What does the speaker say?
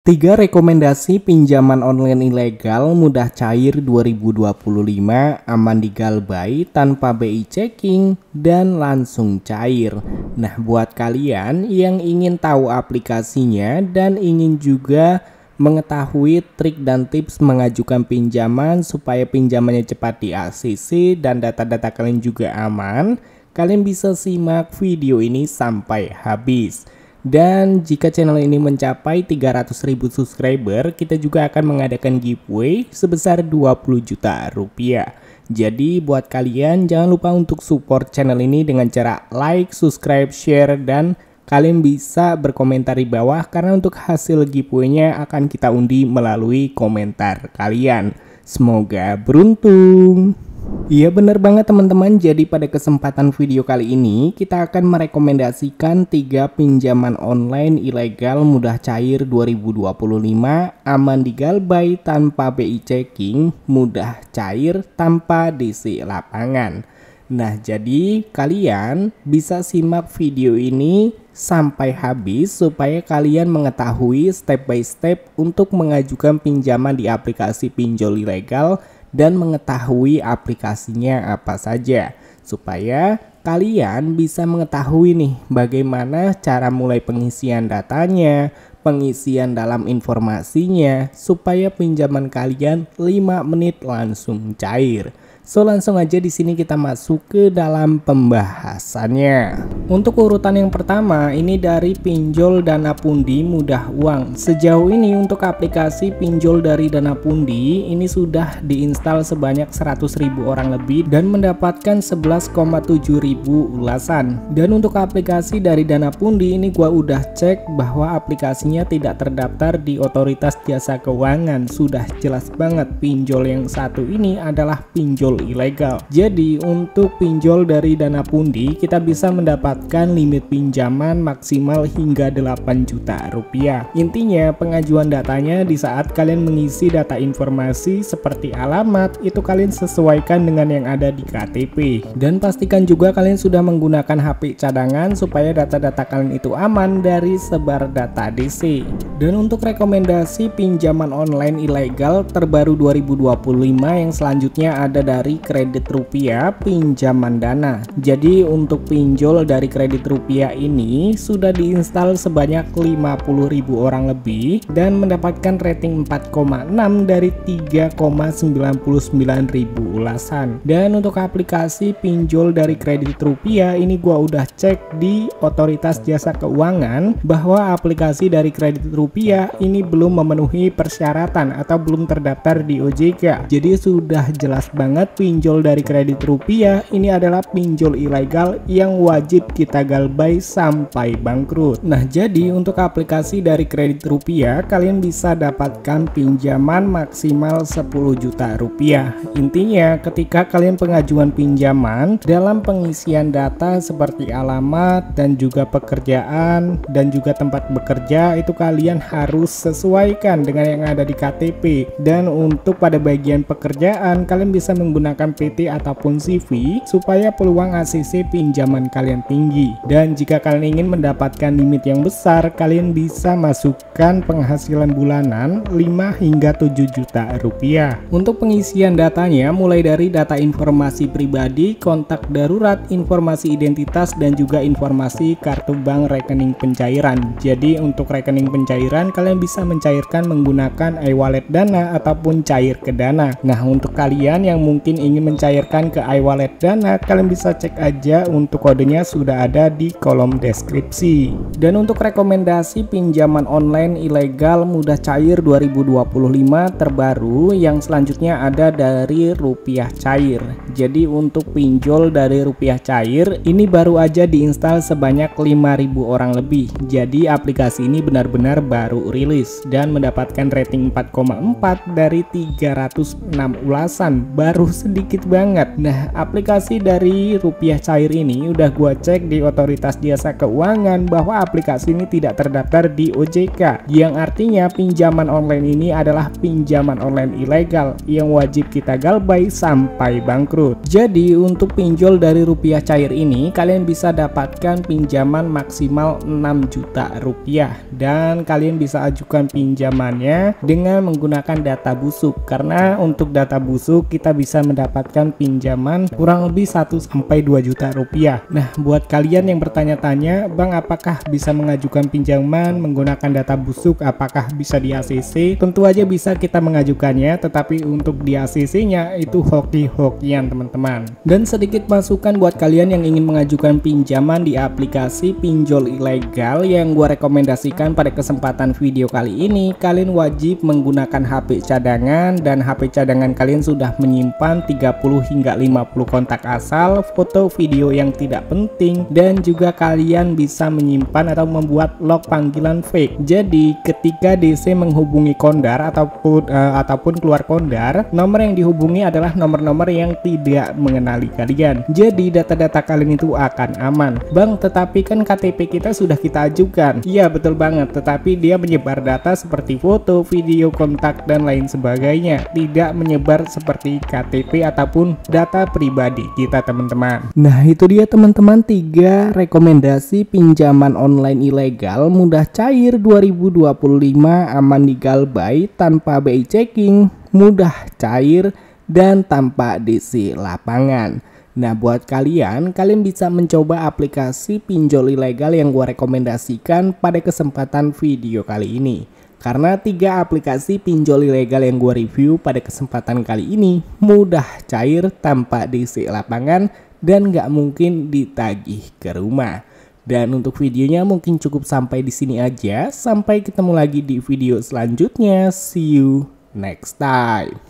Tiga rekomendasi pinjaman online ilegal mudah cair 2025, aman digalbay tanpa BI checking dan langsung cair. Nah, buat kalian yang ingin tahu aplikasinya dan ingin juga mengetahui trik dan tips mengajukan pinjaman supaya pinjamannya cepat di ACC dan data-data kalian juga aman, kalian bisa simak video ini sampai habis. Dan jika channel ini mencapai 300.000 subscriber, kita juga akan mengadakan giveaway sebesar 20 juta rupiah. Jadi buat kalian jangan lupa untuk support channel ini dengan cara like, subscribe, share, dan kalian bisa berkomentar di bawah karena untuk hasil giveaway-nya akan kita undi melalui komentar kalian. Semoga beruntung. Iya bener banget teman-teman, jadi pada kesempatan video kali ini kita akan merekomendasikan 3 pinjaman online ilegal mudah cair 2025, aman digalbay tanpa BI checking, mudah cair tanpa DC lapangan. Nah, jadi kalian bisa simak video ini sampai habis supaya kalian mengetahui step by step untuk mengajukan pinjaman di aplikasi pinjol ilegal dan mengetahui aplikasinya apa saja, supaya kalian bisa mengetahui nih bagaimana cara mulai pengisian datanya, pengisian dalam informasinya, supaya pinjaman kalian 5 menit langsung cair. So langsung aja di sini kita masuk ke dalam pembahasannya. Untuk urutan yang pertama ini dari pinjol Dana Pundi Mudah Uang. Sejauh ini untuk aplikasi pinjol dari Dana Pundi ini sudah diinstal sebanyak 100.000 orang lebih dan mendapatkan 11,7 ribu ulasan. Dan untuk aplikasi dari Dana Pundi ini gua udah cek bahwa aplikasinya tidak terdaftar di Otoritas Jasa Keuangan. Sudah jelas banget pinjol yang satu ini adalah pinjol ilegal. Jadi untuk pinjol dari Dana Pundi kita bisa mendapatkan limit pinjaman maksimal hingga 8 juta rupiah. Intinya pengajuan datanya di saat kalian mengisi data informasi seperti alamat itu kalian sesuaikan dengan yang ada di KTP. Dan pastikan juga kalian sudah menggunakan HP cadangan supaya data-data kalian itu aman dari sebar data DC. Dan untuk rekomendasi pinjaman online ilegal terbaru 2025 yang selanjutnya ada dari kredit rupiah pinjaman dana. Jadi untuk pinjol dari kredit rupiah ini sudah diinstal sebanyak 50.000 orang lebih dan mendapatkan rating 4,6 dari 3,99 ribu ulasan. Dan untuk aplikasi pinjol dari kredit rupiah ini gua udah cek di Otoritas Jasa Keuangan bahwa aplikasi dari kredit rupiah ini belum memenuhi persyaratan atau belum terdaftar di OJK. Jadi sudah jelas banget pinjol dari kredit rupiah ini adalah pinjol ilegal yang wajib kita galbay sampai bangkrut. Nah, jadi untuk aplikasi dari kredit rupiah kalian bisa dapatkan pinjaman maksimal 10 juta rupiah. Intinya ketika kalian pengajuan pinjaman dalam pengisian data seperti alamat dan juga pekerjaan dan juga tempat bekerja itu kalian harus sesuaikan dengan yang ada di KTP. Dan untuk pada bagian pekerjaan kalian bisa menggunakan PT ataupun CV supaya peluang ACC pinjaman kalian tinggi. Dan jika kalian ingin mendapatkan limit yang besar, kalian bisa masukkan penghasilan bulanan 5 hingga 7 juta rupiah. Untuk pengisian datanya mulai dari data informasi pribadi, kontak darurat, informasi identitas, dan juga informasi kartu bank rekening pencairan. Jadi untuk rekening pencairan kalian bisa mencairkan menggunakan e-wallet Dana ataupun cair ke Dana. Nah, untuk kalian yang mungkin ingin mencairkan ke iWallet Dana, kalian bisa cek aja untuk kodenya sudah ada di kolom deskripsi. Dan untuk rekomendasi pinjaman online ilegal mudah cair 2025 terbaru yang selanjutnya ada dari Rupiah Cair. Jadi untuk pinjol dari Rupiah Cair ini baru aja diinstal sebanyak 5.000 orang lebih. Jadi aplikasi ini benar-benar baru rilis dan mendapatkan rating 4,4 dari 306 ulasan. Baru sedikit banget. Nah, aplikasi dari Rupiah Cair ini udah gua cek di Otoritas Jasa Keuangan bahwa aplikasi ini tidak terdaftar di OJK, yang artinya pinjaman online ini adalah pinjaman online ilegal yang wajib kita galbay sampai bangkrut. Jadi untuk pinjol dari Rupiah Cair ini kalian bisa dapatkan pinjaman maksimal 6 juta rupiah, dan kalian bisa ajukan pinjamannya dengan menggunakan data busuk, karena untuk data busuk kita bisa mendapatkan pinjaman kurang lebih 1-2 juta rupiah. Nah, buat kalian yang bertanya-tanya, Bang, apakah bisa mengajukan pinjaman menggunakan data busuk, apakah bisa di ACC? Tentu aja bisa kita mengajukannya, tetapi untuk di ACC nya itu hoki-hokian teman-teman. Dan sedikit masukan buat kalian yang ingin mengajukan pinjaman di aplikasi pinjol ilegal yang gua rekomendasikan pada kesempatan video kali ini, kalian wajib menggunakan HP cadangan, dan HP cadangan kalian sudah menyimpan 30 hingga 50 kontak asal, foto video yang tidak penting, dan juga kalian bisa menyimpan atau membuat log panggilan fake. Jadi ketika DC menghubungi kondar ataupun keluar kondar, nomor yang dihubungi adalah nomor-nomor yang tidak mengenali kalian. Jadi data-data kalian itu akan aman. Bang, tetapi kan KTP kita sudah kita ajukan. Iya, betul banget, tetapi dia menyebar data seperti foto, video, kontak, dan lain sebagainya, tidak menyebar seperti KTP ataupun data pribadi kita teman-teman. Nah, itu dia teman-teman 3 rekomendasi pinjaman online ilegal mudah cair 2025, aman digalbay tanpa BI checking, mudah cair, dan tanpa DC lapangan. Nah, buat kalian bisa mencoba aplikasi pinjol ilegal yang gua rekomendasikan pada kesempatan video kali ini. Karena 3 aplikasi pinjol ilegal yang gua review pada kesempatan kali ini mudah cair tanpa DC lapangan dan nggak mungkin ditagih ke rumah. Dan untuk videonya mungkin cukup sampai di sini aja. Sampai ketemu lagi di video selanjutnya. See you next time.